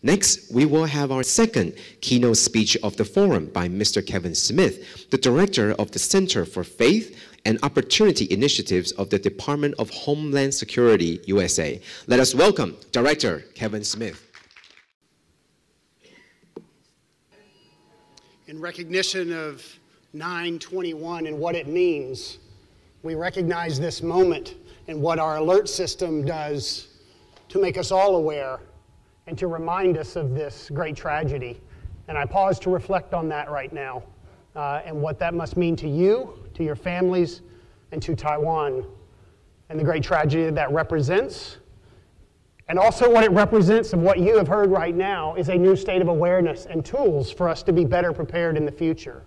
Next, we will have our second keynote speech of the forum by Mr. Kevin Smith, the Director of the Center for Faith and Opportunity Initiatives of the Department of Homeland Security, USA. Let us welcome Director Kevin Smith. In recognition of 9/21 and what it means, we recognize this moment and what our alert system does to make us all aware and to remind us of this great tragedy. And I pause to reflect on that right now and what that must mean to you, to your families, and to Taiwan, and the great tragedy that represents. And also what it represents of what you have heard right now is a new state of awareness and tools for us to be better prepared in the future.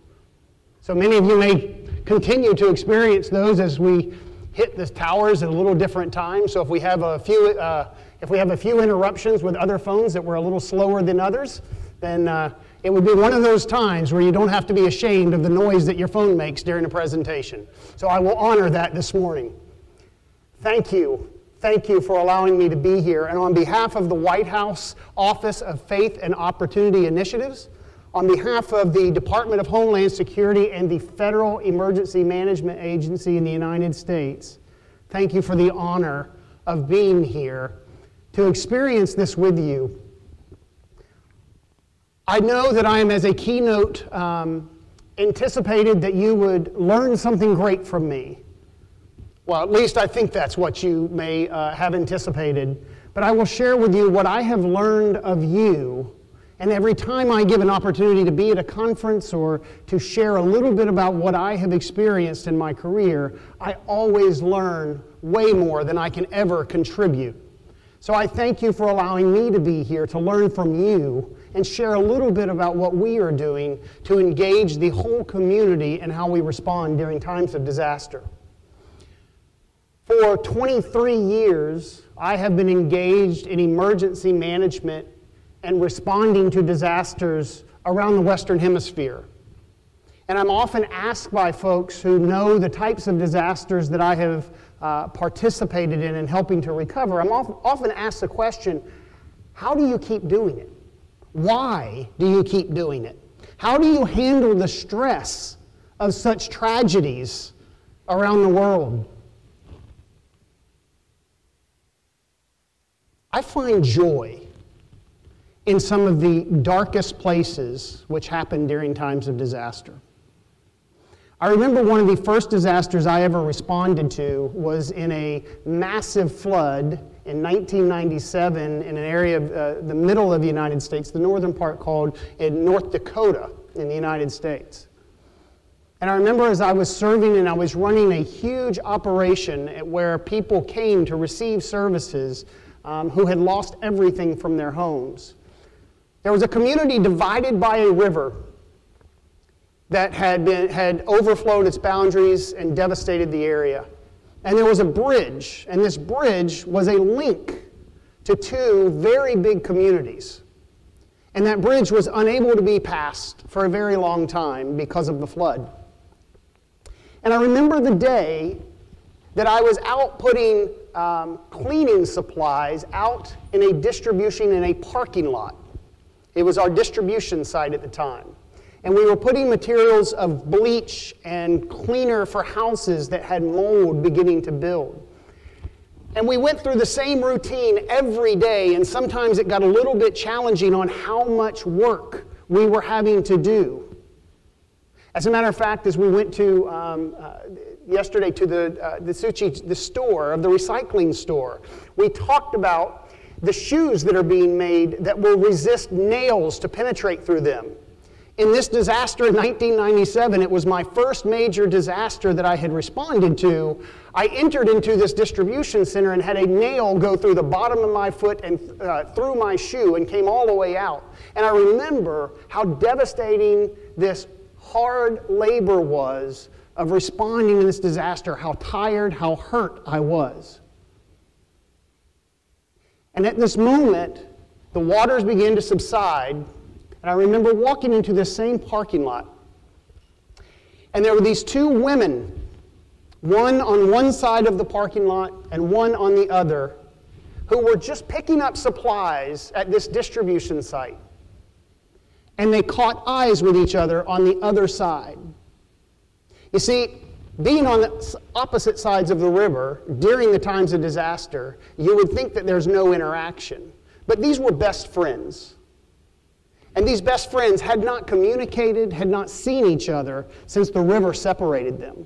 So many of you may continue to experience those as we hit the towers at a little different time. So if we have a few interruptions with other phones that were a little slower than others, then it would be one of those times where you don't have to be ashamed of the noise that your phone makes during a presentation. So I will honor that this morning. Thank you. Thank you for allowing me to be here. And on behalf of the White House Office of Faith and Opportunity Initiatives, on behalf of the Department of Homeland Security and the Federal Emergency Management Agency in the United States, thank you for the honor of being here to experience this with you. I know that I am, as a keynote, anticipated that you would learn something great from me. Well, at least I think that's what you may have anticipated. But I will share with you what I have learned of you. And every time I give an opportunity to be at a conference or to share a little bit about what I have experienced in my career, I always learn way more than I can ever contribute. So I thank you for allowing me to be here to learn from you and share a little bit about what we are doing to engage the whole community and how we respond during times of disaster. For 23 years, I have been engaged in emergency management and responding to disasters around the Western Hemisphere. And I'm often asked by folks who know the types of disasters that I have participated in helping to recover. I'm often asked the question, how do you keep doing it? Why do you keep doing it? How do you handle the stress of such tragedies around the world? I find joy in some of the darkest places which happen during times of disaster. I remember one of the first disasters I ever responded to was in a massive flood in 1997 in an area of the middle of the United States, the northern part called in North Dakota in the United States. And I remember as I was serving and I was running a huge operation where people came to receive services who had lost everything from their homes. There was a community divided by a river that had overflowed its boundaries and devastated the area. And there was a bridge, and this bridge was a link to two very big communities. And that bridge was unable to be passed for a very long time because of the flood. And I remember the day that I was out putting cleaning supplies out in a distribution in a parking lot. It was our distribution site at the time. And we were putting materials of bleach and cleaner for houses that had mold beginning to build. And we went through the same routine every day, and sometimes it got a little bit challenging on how much work we were having to do. As a matter of fact, as we went to yesterday to the store, of the recycling store, we talked about the shoes that are being made that will resist nails to penetrate through them. In this disaster in 1997, it was my first major disaster that I had responded to. I entered into this distribution center and had a nail go through the bottom of my foot and through my shoe and came all the way out. And I remember how devastating this hard labor was of responding to this disaster, how tired, how hurt I was. And at this moment, the waters began to subside. And I remember walking into this same parking lot, and there were these two women, one on one side of the parking lot and one on the other, who were just picking up supplies at this distribution site. And they caught eyes with each other on the other side. You see, being on the opposite sides of the river during the times of disaster, you would think that there's no interaction. But these were best friends. And these best friends had not communicated, had not seen each other since the river separated them.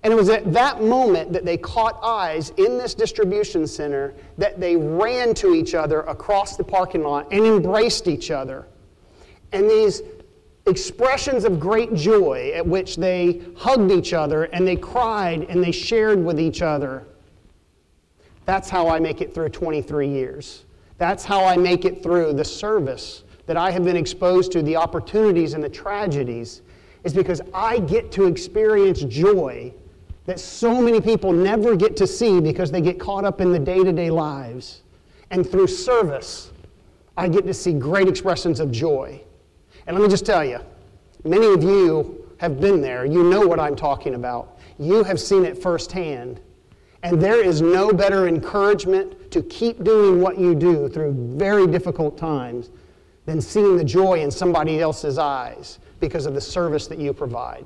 And it was at that moment that they caught eyes in this distribution center that they ran to each other across the parking lot and embraced each other. And these expressions of great joy at which they hugged each other and they cried and they shared with each other. That's how I make it through 23 years. That's how I make it through the service that I have been exposed to, the opportunities and the tragedies, is because I get to experience joy that so many people never get to see because they get caught up in the day-to-day lives. And through service, I get to see great expressions of joy. And let me just tell you, many of you have been there. You know what I'm talking about. You have seen it firsthand. And there is no better encouragement to keep doing what you do through very difficult times than seeing the joy in somebody else's eyes because of the service that you provide.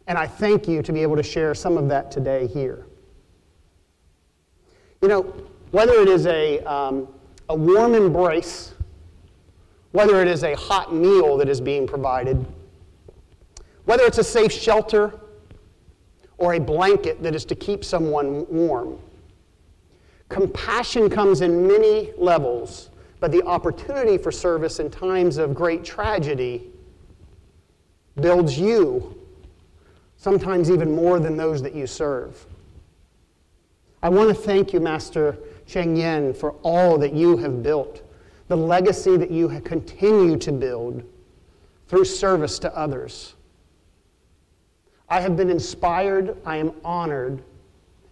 And I thank you to be able to share some of that today here. You know, whether it is a warm embrace, whether it is a hot meal that is being provided, whether it's a safe shelter or a blanket that is to keep someone warm, compassion comes in many levels, but the opportunity for service in times of great tragedy builds you, sometimes even more than those that you serve. I want to thank you, Master Cheng Yen, for all that you have built, the legacy that you continue to build through service to others. I have been inspired, I am honored,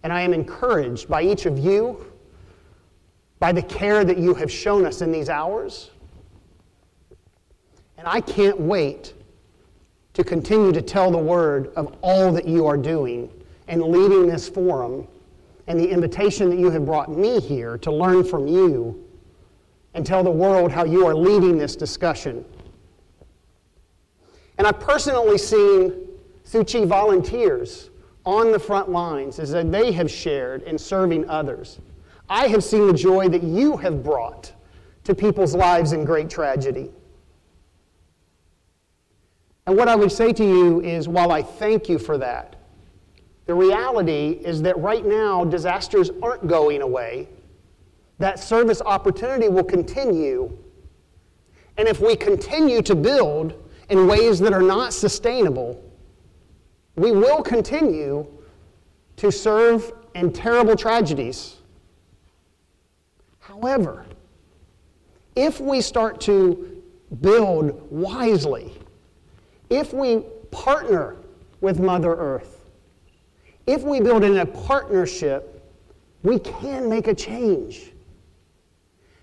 and I am encouraged by each of you, by the care that you have shown us in these hours. And I can't wait to continue to tell the word of all that you are doing and leading this forum and the invitation that you have brought me here to learn from you and tell the world how you are leading this discussion. And I've personally seen Tzu Chi volunteers on the front lines as they have shared in serving others. I have seen the joy that you have brought to people's lives in great tragedy. And what I would say to you is, while I thank you for that, the reality is that right now disasters aren't going away. That service opportunity will continue. And if we continue to build in ways that are not sustainable, we will continue to serve in terrible tragedies. However, if we start to build wisely, if we partner with Mother Earth, if we build in a partnership, we can make a change.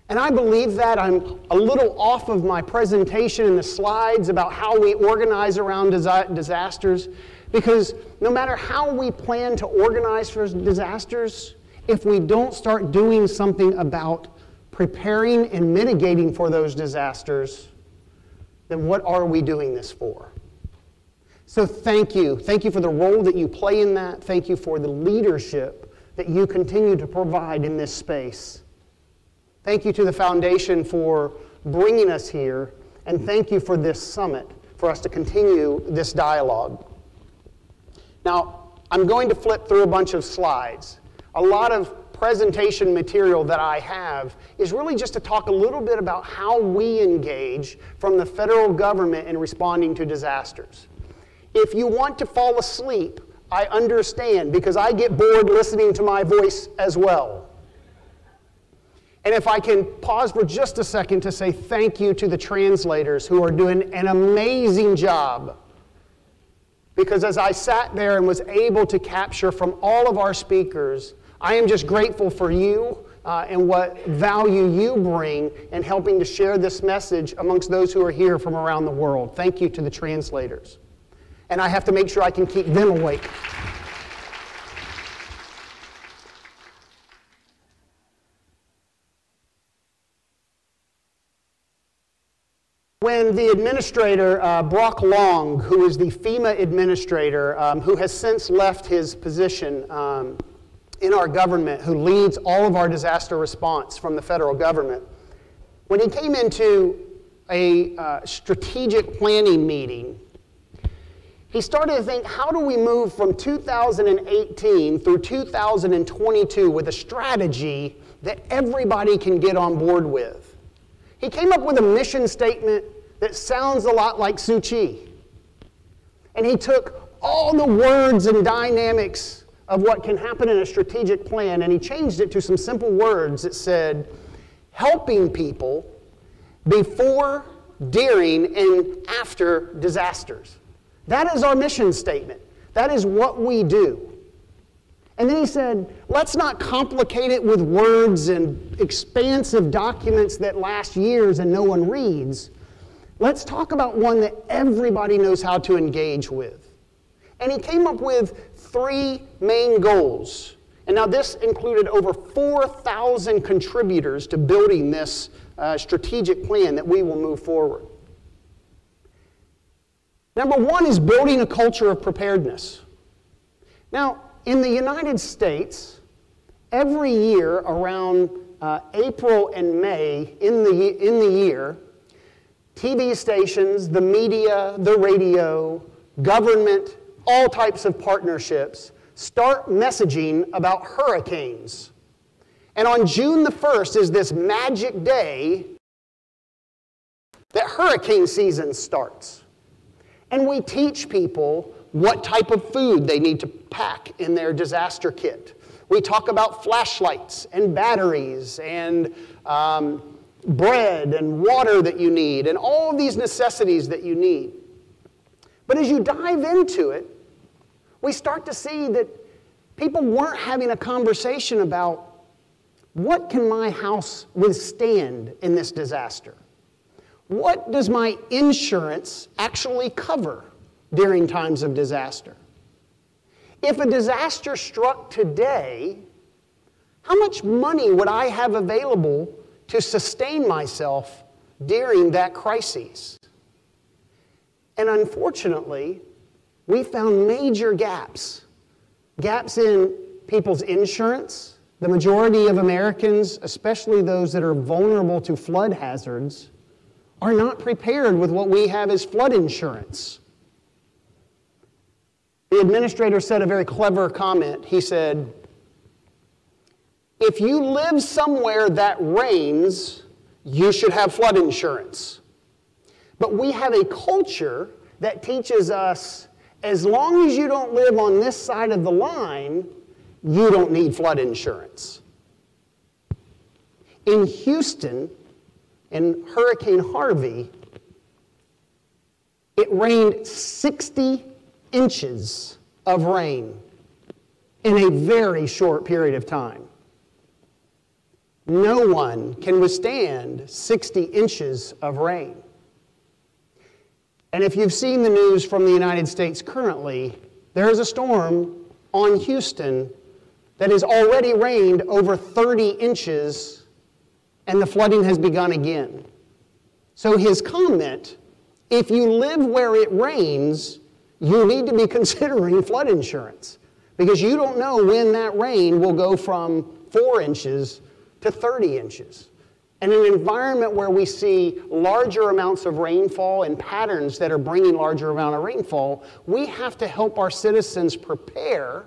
And I believe that. I'm a little off of my presentation in the slides about how we organize around disasters, because no matter how we plan to organize for disasters, if we don't start doing something about preparing and mitigating for those disasters, then what are we doing this for? So thank you. Thank you for the role that you play in that. Thank you for the leadership that you continue to provide in this space. Thank you to the Foundation for bringing us here, and thank you for this summit, for us to continue this dialogue. Now, I'm going to flip through a bunch of slides. A lot of presentation material that I have is really just to talk a little bit about how we engage from the federal government in responding to disasters. If you want to fall asleep, I understand, because I get bored listening to my voice as well. And if I can pause for just a second to say thank you to the translators who are doing an amazing job. Because as I sat there and was able to capture from all of our speakers, I am just grateful for you and what value you bring in helping to share this message amongst those who are here from around the world. Thank you to the translators. And I have to make sure I can keep them awake. When the administrator, Brock Long, who is the FEMA administrator, who has since left his position in our government, who leads all of our disaster response from the federal government, when he came into a strategic planning meeting, he started to think, how do we move from 2018 through 2022 with a strategy that everybody can get on board with? He came up with a mission statement that sounds a lot like Tzu Chi. And he took all the words and dynamics of what can happen in a strategic plan, and he changed it to some simple words that said, helping people before, during, and after disasters. That is our mission statement. That is what we do. And then he said, let's not complicate it with words and expansive documents that last years and no one reads. Let's talk about one that everybody knows how to engage with. And he came up with 3 main goals. And now this included over 4,000 contributors to building this strategic plan that we will move forward. Number 1 is building a culture of preparedness. Now, in the United States, every year around April and May in the year, TV stations, the media, the radio, government, all types of partnerships start messaging about hurricanes. And on June the 1st is this magic day that hurricane season starts. And we teach people what type of food they need to pack in their disaster kit. We talk about flashlights and batteries and bread and water that you need and all of these necessities that you need. But as you dive into it, we start to see that people weren't having a conversation about what can my house withstand in this disaster? What does my insurance actually cover during times of disaster? If a disaster struck today, how much money would I have available to sustain myself during that crisis? And unfortunately, we found major gaps. Gaps in people's insurance. The majority of Americans, especially those that are vulnerable to flood hazards, are not prepared with what we have as flood insurance. The administrator said a very clever comment. He said, if you live somewhere that rains, you should have flood insurance. But we have a culture that teaches us, as long as you don't live on this side of the line, you don't need flood insurance. In Houston, in Hurricane Harvey, it rained 60 inches of rain in a very short period of time. No one can withstand 60 inches of rain. And if you've seen the news from the United States currently, there is a storm on Houston that has already rained over 30 inches, and the flooding has begun again. So his comment, if you live where it rains, you need to be considering flood insurance, because you don't know when that rain will go from 4 inches to 30 inches. And in an environment where we see larger amounts of rainfall and patterns that are bringing larger amount of rainfall, we have to help our citizens prepare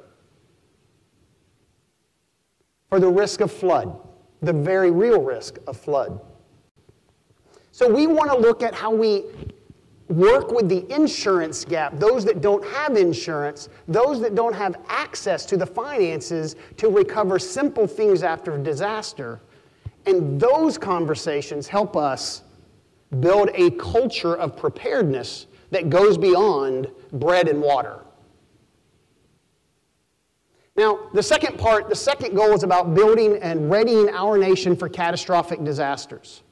for the risk of flood, the very real risk of flood. So we want to look at how we work with the insurance gap, those that don't have insurance, those that don't have access to the finances to recover simple things after a disaster. And those conversations help us build a culture of preparedness that goes beyond bread and water. Now, the second goal is about building and readying our nation for catastrophic disasters.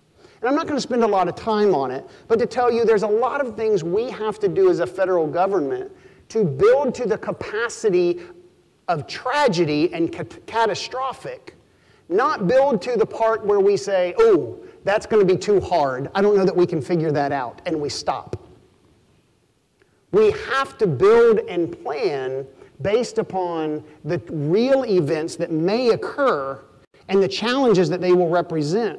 And I'm not going to spend a lot of time on it, but to tell you there's a lot of things we have to do as a federal government to build to the capacity of tragedy and catastrophic, not build to the part where we say, oh, that's going to be too hard. I don't know that we can figure that out, and we stop. We have to build and plan based upon the real events that may occur and the challenges that they will represent.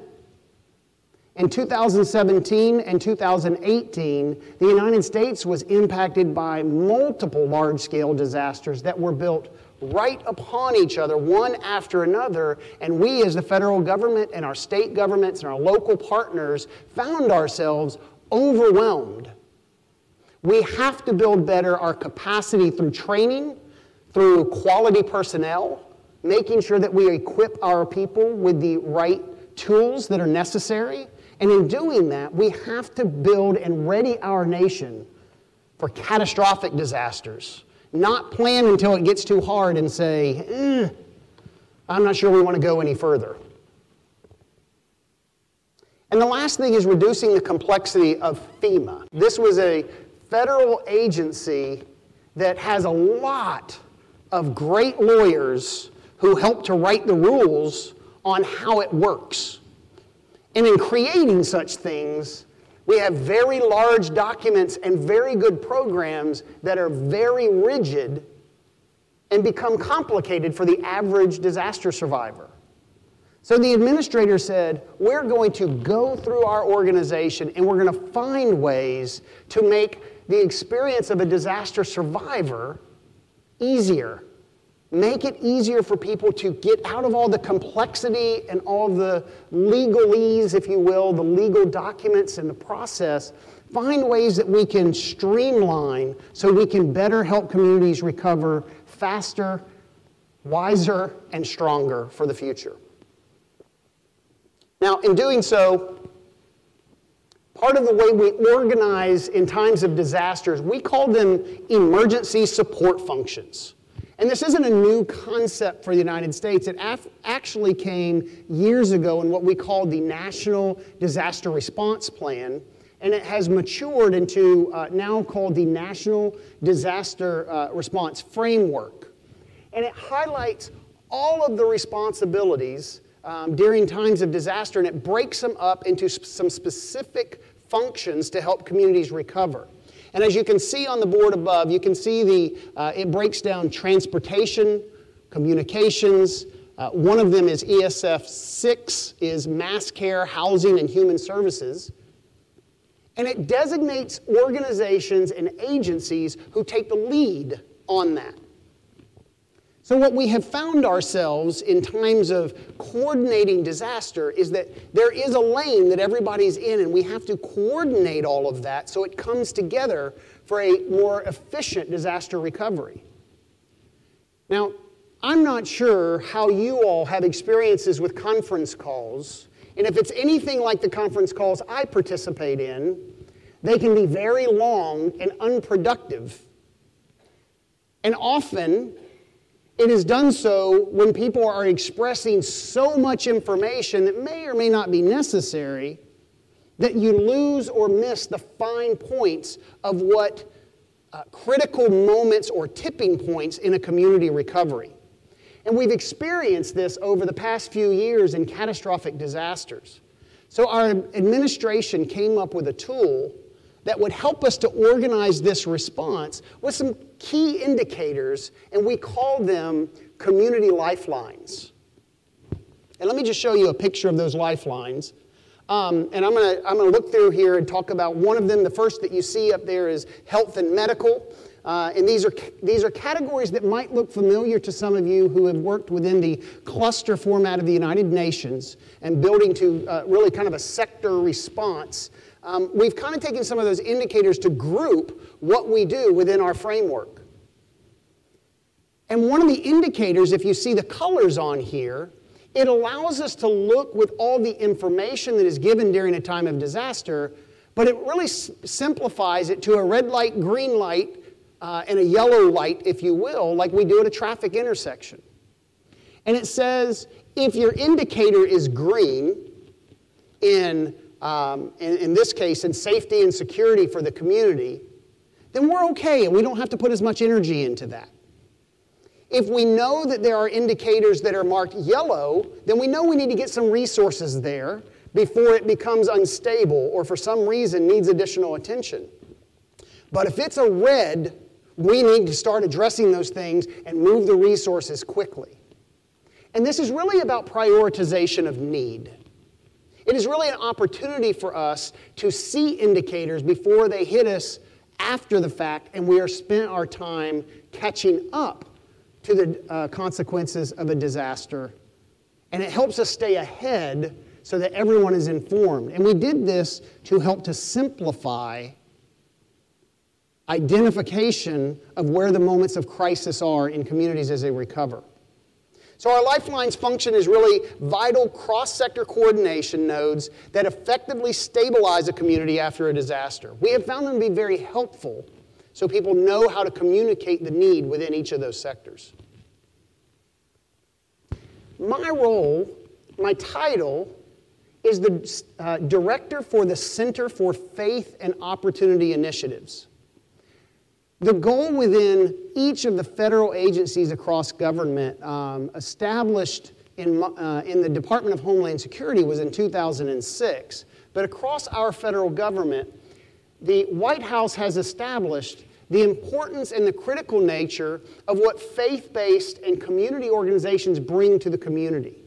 In 2017 and 2018, the United States was impacted by multiple large-scale disasters that were built right upon each other, one after another, and we as the federal government and our state governments and our local partners found ourselves overwhelmed. We have to build better our capacity through training, through quality personnel, making sure that we equip our people with the right tools that are necessary. And in doing that, we have to build and ready our nation for catastrophic disasters. Not plan until it gets too hard and say, I'm not sure we want to go any further. And the last thing is reducing the complexity of FEMA. This was a federal agency that has a lot of great lawyers who help to write the rules on how it works. And in creating such things, we have very large documents and very good programs that are very rigid and become complicated for the average disaster survivor. So the administrator said, we're going to go through our organization and we're going to find ways to make the experience of a disaster survivor easier. Make it easier for people to get out of all the complexity and all the legalese, if you will, the legal documents and the process. Find ways that we can streamline so we can better help communities recover faster, wiser, and stronger for the future. Now, in doing so, part of the way we organize in times of disasters, we call them emergency support functions. And this isn't a new concept for the United States. It actually came years ago in what we called the National Disaster Response Plan, and it has matured into now called the National Disaster Response Framework. And it highlights all of the responsibilities during times of disaster, and it breaks them up into some specific functions to help communities recover. And as you can see on the board above, you can see it breaks down transportation, communications. One of them is ESF 6, is mass care, housing, and human services. And it designates organizations and agencies who take the lead on that. So what we have found ourselves in times of coordinating disaster is that there is a lane that everybody's in, and we have to coordinate all of that so it comes together for a more efficient disaster recovery. Now, I'm not sure how you all have experiences with conference calls, and if it's anything like the conference calls I participate in, they can be very long and unproductive. And often, it is done so when people are expressing so much information that may or may not be necessary that you lose or miss the fine points of what critical moments or tipping points in a community recovery. And we've experienced this over the past few years in catastrophic disasters. So our administration came up with a tool that would help us to organize this response with some key indicators, and we call them community lifelines. And let me just show you a picture of those lifelines. And I'm gonna look through here and talk about one of them. The first that you see up there is health and medical. And these are categories that might look familiar to some of you who have worked within the cluster format of the United Nations and building to really kind of a sector response. We've kind of taken some of those indicators to group what we do within our framework. And one of the indicators, if you see the colors on here, it allows us to look with all the information that is given during a time of disaster, but it really simplifies it to a red light, green light, and a yellow light, if you will, like we do at a traffic intersection. And it says, if your indicator is green, in this case, in safety and security for the community, then we're okay and we don't have to put as much energy into that. If we know that there are indicators that are marked yellow, then we know we need to get some resources there before it becomes unstable or for some reason needs additional attention. But if it's a red, we need to start addressing those things and move the resources quickly. And this is really about prioritization of need. It is really an opportunity for us to see indicators before they hit us after the fact, and we are spent our time catching up to the consequences of a disaster. And it helps us stay ahead so that everyone is informed. And we did this to help to simplify identification of where the moments of crisis are in communities as they recover. So our Lifelines function is really vital cross-sector coordination nodes that effectively stabilize a community after a disaster. We have found them to be very helpful so people know how to communicate the need within each of those sectors. My role, my title, is the Director for the Center for Faith and Opportunity Initiatives. The goal within each of the federal agencies across government established in the Department of Homeland Security was in 2006. But across our federal government, the White House has established the importance and the critical nature of what faith-based and community organizations bring to the community.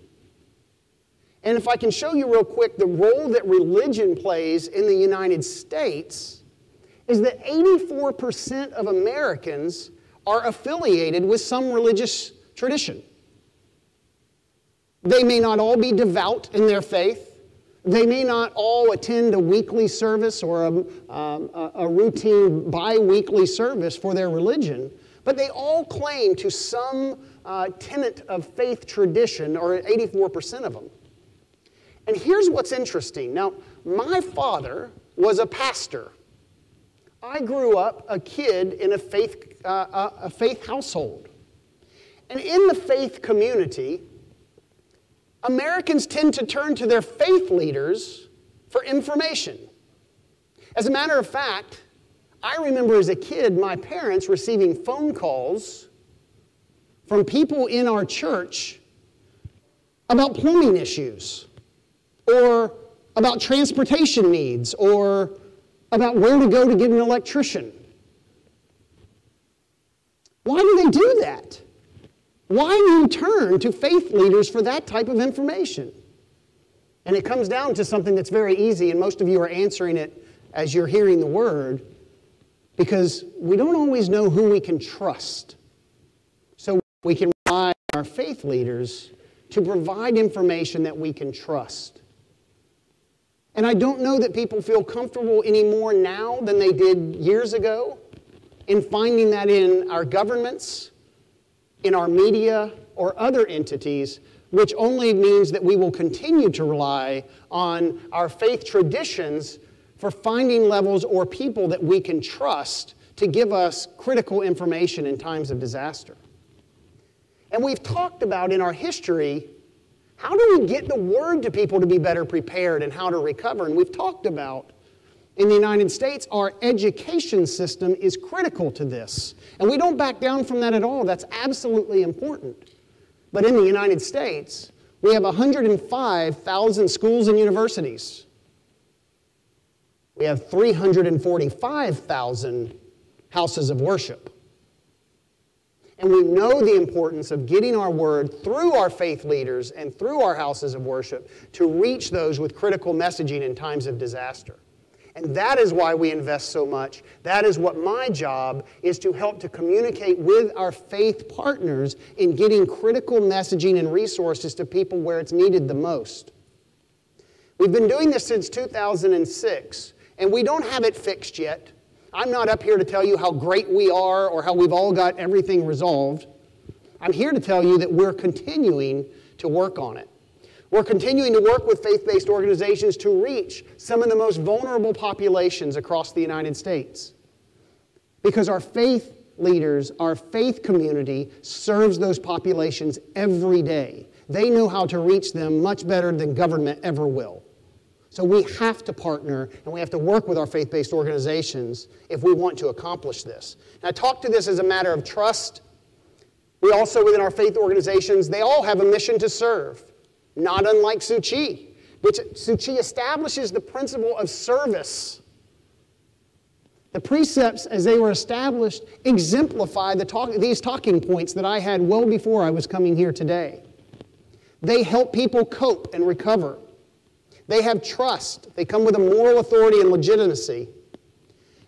And if I can show you real quick the role that religion plays in the United States, is that 84% of Americans are affiliated with some religious tradition. They may not all be devout in their faith. They may not all attend a weekly service or a routine bi-weekly service for their religion, but they all claim to some tenet of faith tradition, or 84% of them. And here's what's interesting. Now, my father was a pastor. I grew up a kid in a faith household. And in the faith community, Americans tend to turn to their faith leaders for information. As a matter of fact, I remember as a kid my parents receiving phone calls from people in our church about plumbing issues, or about transportation needs, or about where to go to get an electrician. Why do they do that? Why do you turn to faith leaders for that type of information? And it comes down to something that's very easy, and most of you are answering it as you're hearing the word, because we don't always know who we can trust. So we can rely on our faith leaders to provide information that we can trust. And I don't know that people feel comfortable any more now than they did years ago in finding that in our governments, in our media, or other entities, which only means that we will continue to rely on our faith traditions for finding levels or people that we can trust to give us critical information in times of disaster. And we've talked about in our history, how do we get the word to people to be better prepared and how to recover? And we've talked about, in the United States, our education system is critical to this. And we don't back down from that at all. That's absolutely important. But in the United States, we have 105,000 schools and universities. We have 345,000 houses of worship. And we know the importance of getting our word through our faith leaders and through our houses of worship to reach those with critical messaging in times of disaster. And that is why we invest so much. That is what my job is, to help to communicate with our faith partners in getting critical messaging and resources to people where it's needed the most. We've been doing this since 2006, and we don't have it fixed yet. I'm not up here to tell you how great we are or how we've all got everything resolved. I'm here to tell you that we're continuing to work on it. We're continuing to work with faith-based organizations to reach some of the most vulnerable populations across the United States. Because our faith leaders, our faith community, serves those populations every day. They know how to reach them much better than government ever will. So we have to partner and we have to work with our faith-based organizations if we want to accomplish this. And I talk to this as a matter of trust. We also, within our faith organizations, they all have a mission to serve, not unlike Suu Kyi. which Tzu Chi establishes the principle of service. The precepts, as they were established, exemplify these talking points that I had well before I was coming here today. They help people cope and recover. They have trust. They come with a moral authority and legitimacy.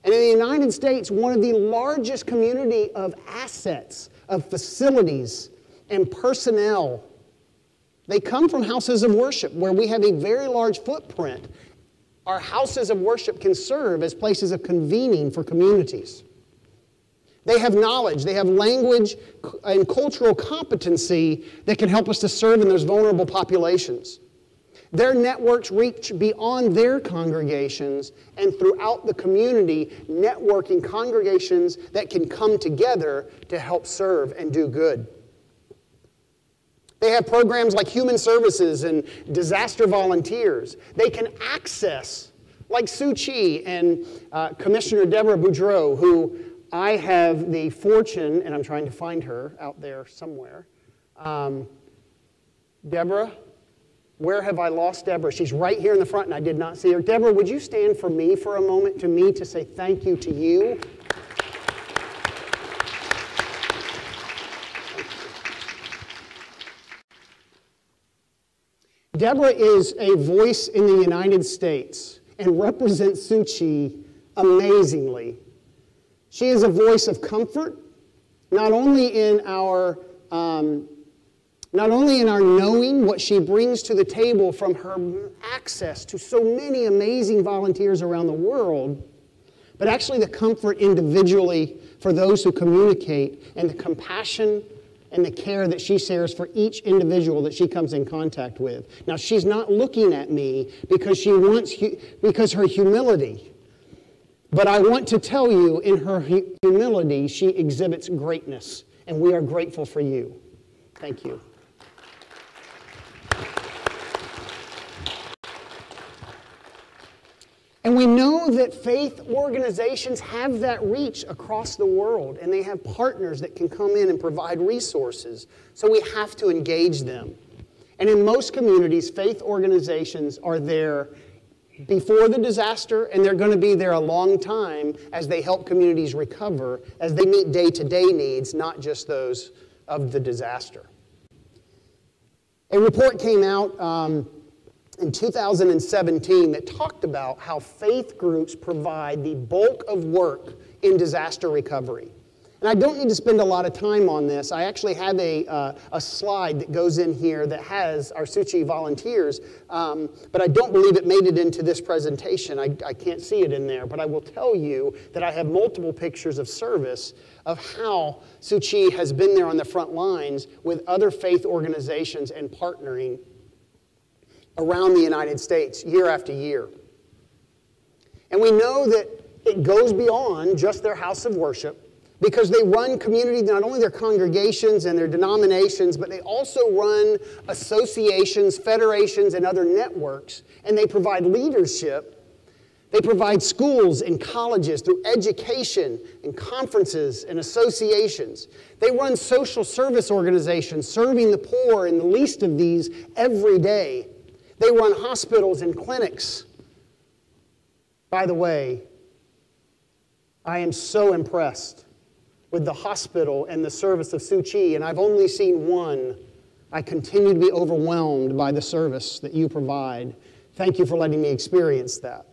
And in the United States, one of the largest community of assets, of facilities, and personnel, they come from houses of worship, where we have a very large footprint. Our houses of worship can serve as places of convening for communities. They have knowledge, they have language and cultural competency that can help us to serve in those vulnerable populations. Their networks reach beyond their congregations and throughout the community, networking congregations that can come together to help serve and do good. They have programs like human services and disaster volunteers. They can access, like Tzu Chi and Commissioner Deborah Boudreau, who I have the fortune, and I'm trying to find her out there somewhere. Deborah, where have I lost Deborah? She's right here in the front, and I did not see her. Deborah, would you stand for me for a moment, to say thank you to you? Deborah is a voice in the United States and represents Tzu Chi amazingly. She is a voice of comfort, not only in our knowing what she brings to the table from her access to so many amazing volunteers around the world, but actually the comfort individually for those who communicate, and the compassion and the care that she shares for each individual that she comes in contact with. Now, she's not looking at me because her humility. But I want to tell you, in her humility, she exhibits greatness, and we are grateful for you. Thank you. And we know that faith organizations have that reach across the world, and they have partners that can come in and provide resources, so we have to engage them. And in most communities, faith organizations are there before the disaster, and they're going to be there a long time as they help communities recover, as they meet day-to-day needs, not just those of the disaster. A report came out in 2017 that talked about how faith groups provide the bulk of work in disaster recovery. And I don't need to spend a lot of time on this. I actually have a slide that goes in here that has our Tzu Chi volunteers, but I don't believe it made it into this presentation. I can't see it in there, but I will tell you that I have multiple pictures of service of how Tzu Chi has been there on the front lines with other faith organizations and partnering around the United States year after year. And we know that it goes beyond just their house of worship, because they run community, not only their congregations and their denominations, but they also run associations, federations, and other networks, and they provide leadership. They provide schools and colleges through education and conferences and associations. They run social service organizations serving the poor and the least of these every day. They run hospitals and clinics. By the way, I am so impressed with the hospital and the service of Tzu Chi, and I've only seen one. I continue to be overwhelmed by the service that you provide. Thank you for letting me experience that.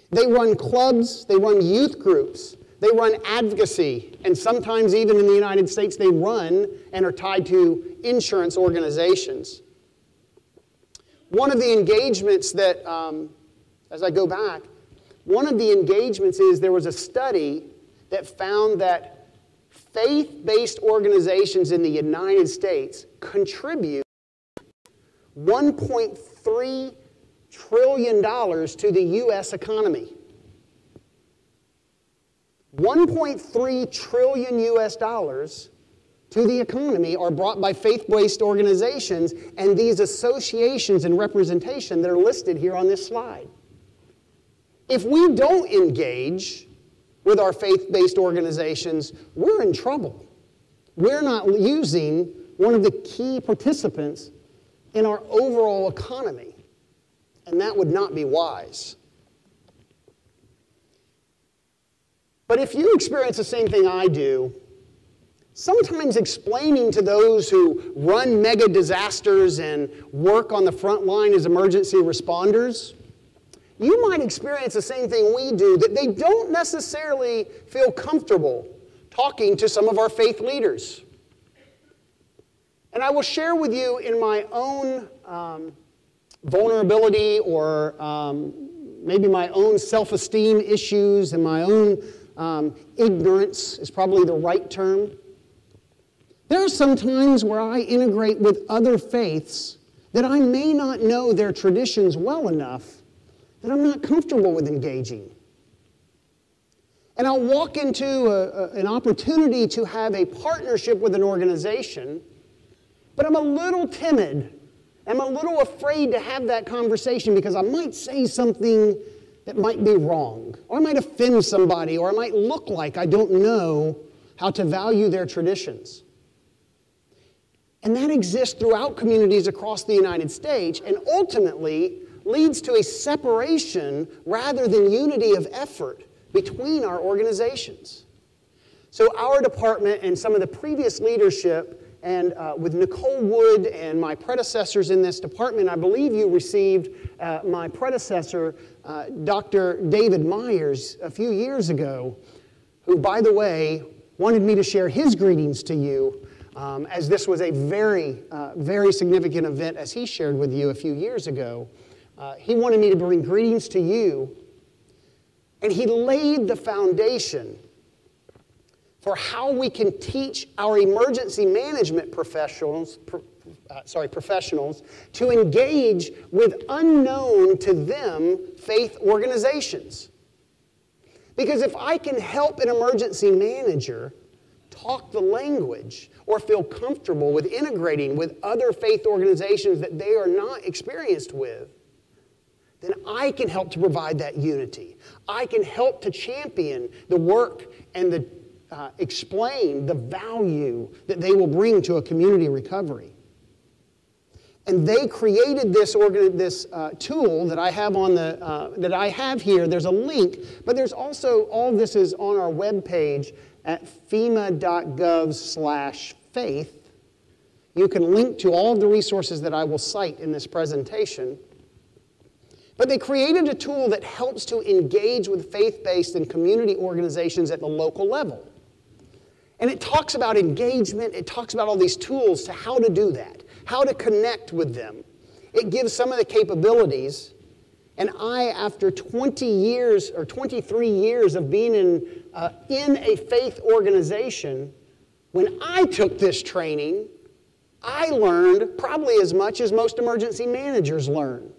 They run clubs, they run youth groups, they run advocacy, and sometimes even in the United States they run and are tied to insurance organizations. One of the engagements that, as I go back, one of the engagements is there was a study that found that faith-based organizations in the United States contribute $1.3 trillion to the U.S. economy. 1.3 trillion U.S. dollars to the economy are brought by faith-based organizations and these associations and representation that are listed here on this slide. If we don't engage with our faith-based organizations, we're in trouble. We're not using one of the key participants in our overall economy, and that would not be wise. But if you experience the same thing I do, sometimes explaining to those who run mega disasters and work on the front line as emergency responders, you might experience the same thing we do, that they don't necessarily feel comfortable talking to some of our faith leaders. And I will share with you in my own vulnerability or maybe my own self-esteem issues and my own ignorance is probably the right term. There are some times where I integrate with other faiths that I may not know their traditions well enough that I'm not comfortable with engaging. And I'll walk into an opportunity to have a partnership with an organization, but I'm a little timid. I'm a little afraid to have that conversation because I might say something that might be wrong, or I might offend somebody, or I might look like I don't know how to value their traditions. And that exists throughout communities across the United States and ultimately leads to a separation rather than unity of effort between our organizations. So our department and some of the previous leadership and with Nicole Wood and my predecessors in this department, I believe you received my predecessor, Dr. David Myers, a few years ago, who, by the way, wanted me to share his greetings to you, as this was a very, very significant event, as he shared with you a few years ago. He wanted me to bring greetings to you, and he laid the foundation for how we can teach our emergency management professionals to engage with unknown to them faith organizations. Because if I can help an emergency manager talk the language or feel comfortable with integrating with other faith organizations that they are not experienced with, then I can help to provide that unity. I can help to champion the work and explain the value that they will bring to a community recovery. And they created this tool that I have on that I have here. There's a link, but there's also, all of this is on our webpage at fema.gov/faith. You can link to all of the resources that I will cite in this presentation. But they created a tool that helps to engage with faith-based and community organizations at the local level. And it talks about engagement, it talks about all these tools to how to do that, how to connect with them. It gives some of the capabilities, and I, after 20 years or 23 years of being in a faith organization, when I took this training, I learned probably as much as most emergency managers learn.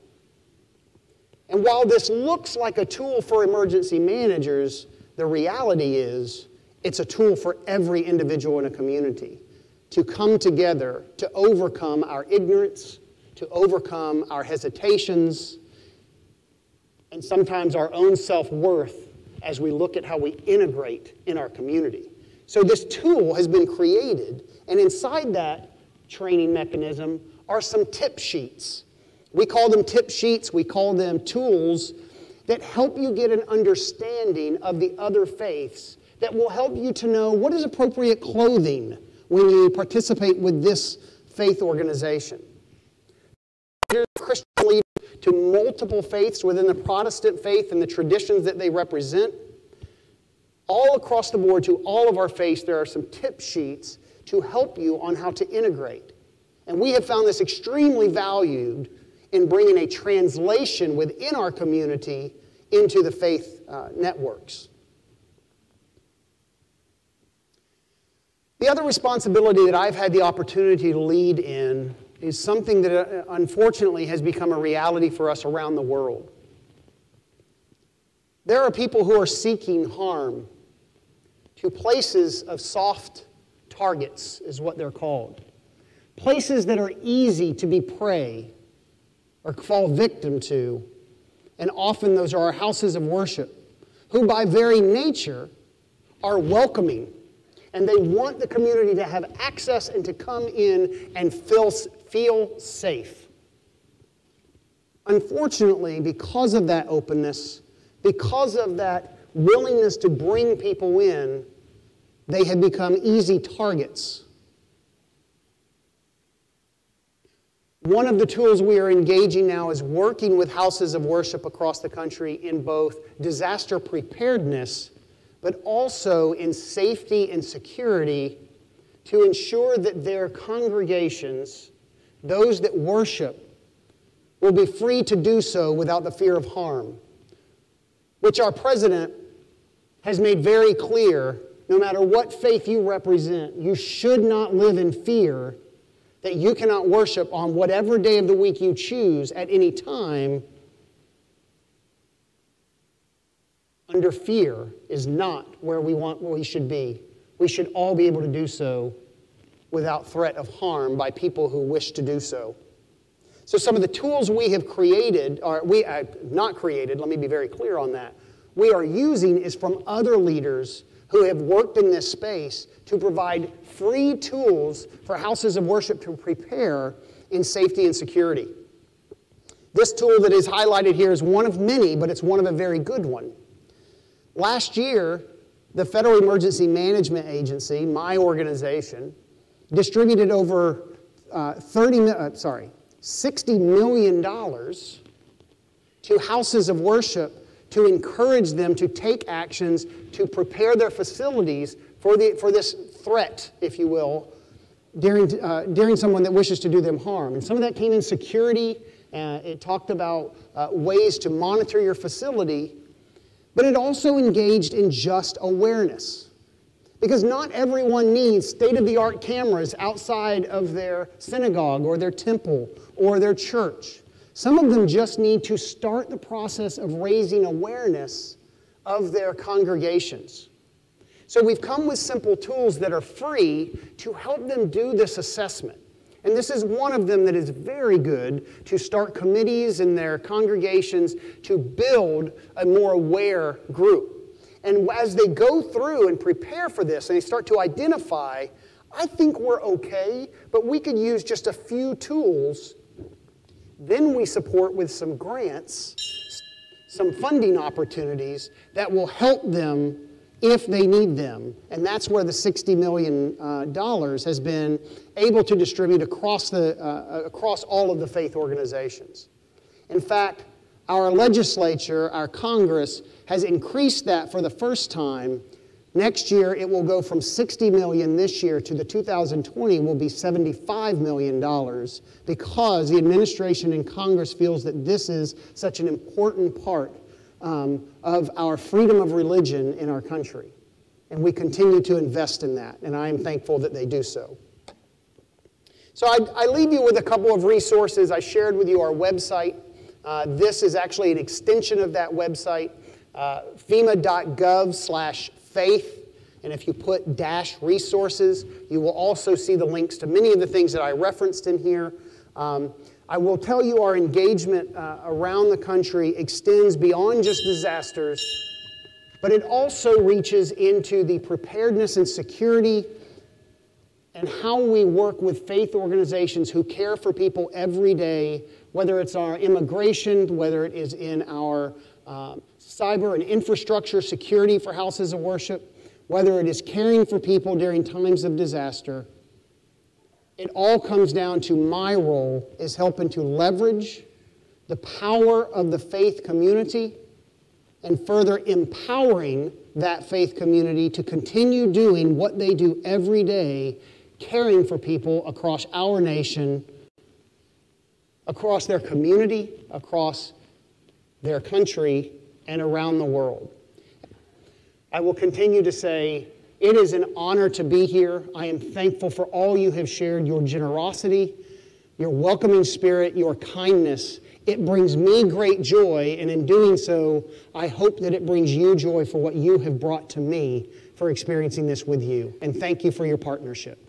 And while this looks like a tool for emergency managers, the reality is it's a tool for every individual in a community to come together to overcome our ignorance, to overcome our hesitations, and sometimes our own self-worth as we look at how we integrate in our community. So this tool has been created, and inside that training mechanism are some tip sheets. We call them tip sheets, we call them tools that help you get an understanding of the other faiths, that will help you to know what is appropriate clothing when you participate with this faith organization. Christian leaders to multiple faiths within the Protestant faith and the traditions that they represent. All across the board to all of our faiths, there are some tip sheets to help you on how to integrate. And we have found this extremely valued in bringing a translation within our community into the faith networks. The other responsibility that I've had the opportunity to lead in is something that unfortunately has become a reality for us around the world. There are people who are seeking harm to places of soft targets, is what they're called. Places that are easy to be prey or fall victim to, and often those are our houses of worship, who by very nature are welcoming, and they want the community to have access and to come in and feel safe. Unfortunately, because of that openness, because of that willingness to bring people in, they had become easy targets. One of the tools we are engaging now is working with houses of worship across the country in both disaster preparedness, but also in safety and security to ensure that their congregations, those that worship, will be free to do so without the fear of harm, which our president has made very clear. No matter what faith you represent, you should not live in fear that you cannot worship on whatever day of the week you choose at any time. Under fear is not where we should be. We should all be able to do so without threat of harm by people who wish to do so. So some of the tools we have created, or not created, let me be very clear on that, we are using is from other leaders who have worked in this space to provide free tools for houses of worship to prepare in safety and security. This tool that is highlighted here is one of many, but it's one of a very good one. Last year, the Federal Emergency Management Agency, my organization, distributed over $60 million to houses of worship to encourage them to take actions to prepare their facilities for this threat, if you will, during someone that wishes to do them harm. And some of that came in security. It talked about ways to monitor your facility, but it also engaged in just awareness. Because not everyone needs state-of-the-art cameras outside of their synagogue or their temple or their church. Some of them just need to start the process of raising awareness of their congregations. So we've come with simple tools that are free to help them do this assessment. And this is one of them that is very good to start committees in their congregations to build a more aware group. And as they go through and prepare for this and they start to identify, I think we're okay, but we could use just a few tools. Then we support with some grants, some funding opportunities that will help them if they need them. And that's where the $60 million has been able to distribute across all of the faith organizations. In fact, our legislature, our Congress, has increased that for the first time. Next year, it will go from $60 million this year to the 2020 will be $75 million because the administration and Congress feels that this is such an important part of our freedom of religion in our country. And we continue to invest in that, and I am thankful that they do so. So I leave you with a couple of resources. I shared with you our website. This is actually an extension of that website, FEMA.gov/faith. And if you put -resources, you will also see the links to many of the things that I referenced in here. I will tell you our engagement around the country extends beyond just disasters, but it also reaches into the preparedness and security and how we work with faith organizations who care for people every day, whether it's our immigration, whether it is in our cyber and infrastructure security for houses of worship, whether it is caring for people during times of disaster. It all comes down to my role is helping to leverage the power of the faith community and further empowering that faith community to continue doing what they do every day, caring for people across our nation, across their community, across their country, and around the world. I will continue to say, it is an honor to be here. I am thankful for all you have shared, your generosity, your welcoming spirit, your kindness. It brings me great joy, and in doing so, I hope that it brings you joy for what you have brought to me for experiencing this with you. And thank you for your partnership.